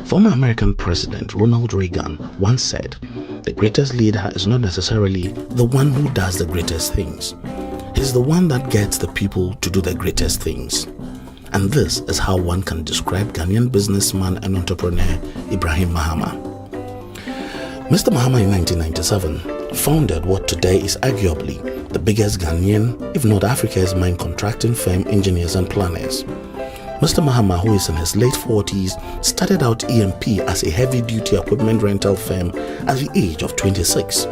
Former American President Ronald Reagan once said, "The greatest leader is not necessarily the one who does the greatest things. He's the one that gets the people to do the greatest things." And this is how one can describe Ghanaian businessman and entrepreneur Ibrahim Mahama. Mr. Mahama in 1997 founded what today is arguably the biggest Ghanaian, if not Africa's, mine contracting firm, Engineers and Planners. Mr. Mahama, who is in his late 40s, started out EMP as a heavy-duty equipment rental firm at the age of 26.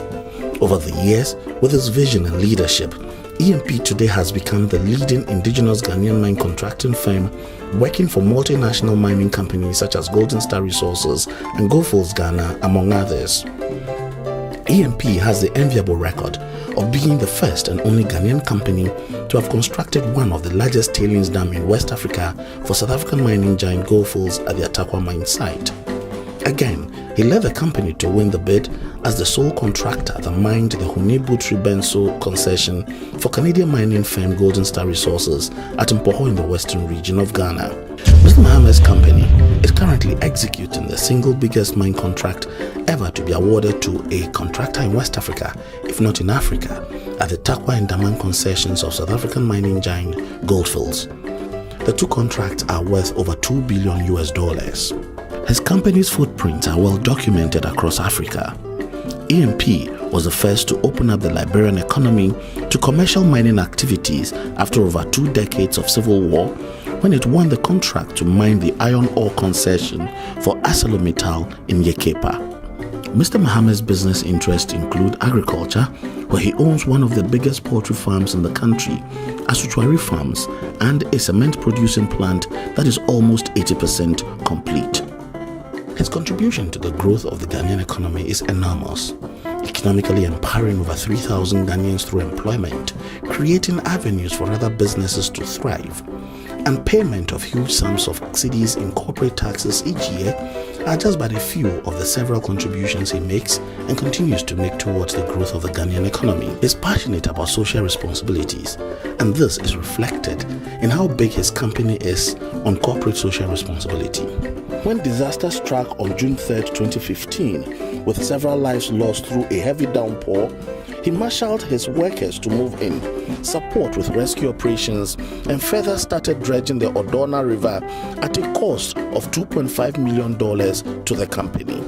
Over the years, with his vision and leadership, EMP today has become the leading indigenous Ghanaian mine contracting firm, working for multinational mining companies such as Golden Star Resources and Goldfields Ghana, among others. EMP has the enviable record of being the first and only Ghanaian company to have constructed one of the largest tailings dams in West Africa for South African mining giant Goldfields at the Atakwa mine site. Again, he led the company to win the bid as the sole contractor that mined the Hunebutri-Benso concession for Canadian mining firm Golden Star Resources at Mpoho in the western region of Ghana. Mr. Mahama's company is currently executing the single biggest mine contract ever to be awarded to a contractor in West Africa, if not in Africa, at the Takwa and Daman concessions of South African mining giant Goldfields. The two contracts are worth over $2 billion. His company's footprints are well documented across Africa. EMP was the first to open up the Liberian economy to commercial mining activities after over 2 decades of civil war, when it won the contract to mine the iron ore concession for ArcelorMittal in Yekepa. Mr. Mahama's business interests include agriculture, where he owns one of the biggest poultry farms in the country, Asuchwari Farms, and a cement producing plant that is almost 80% complete. His contribution to the growth of the Ghanaian economy is enormous, economically empowering over 3,000 Ghanaians through employment, creating avenues for other businesses to thrive, and payment of huge sums of cedis in corporate taxes each year are just but a few of the several contributions he makes and continues to make towards the growth of the Ghanaian economy. He is passionate about social responsibilities, and this is reflected in how big his company is on corporate social responsibility. When disaster struck on June 3, 2015, with several lives lost through a heavy downpour, he marshaled his workers to move in, support with rescue operations, and further started dredging the Odona River at a cost of $2.5 million to the company.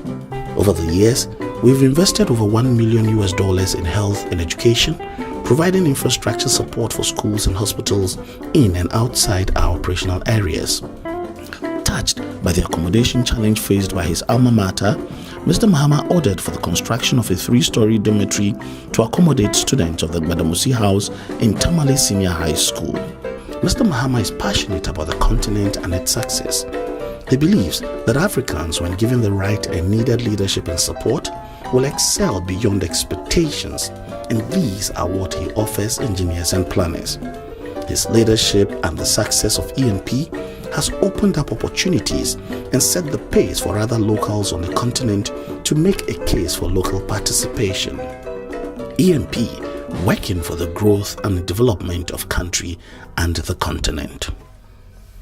Over the years, we've invested over $1 million in health and education, providing infrastructure support for schools and hospitals in and outside our operational areas. Touched by the accommodation challenge faced by his alma mater, Mr. Mahama ordered for the construction of a 3-story dormitory to accommodate students of the Gbadamusi House in Tamale Senior High School. Mr. Mahama is passionate about the continent and its success. He believes that Africans, when given the right and needed leadership and support, will excel beyond expectations, and these are what he offers Engineers and Planners. His leadership and the success of EMP has opened up opportunities and set the pace for other locals on the continent to make a case for local participation. EMP, working for the growth and development of country and the continent.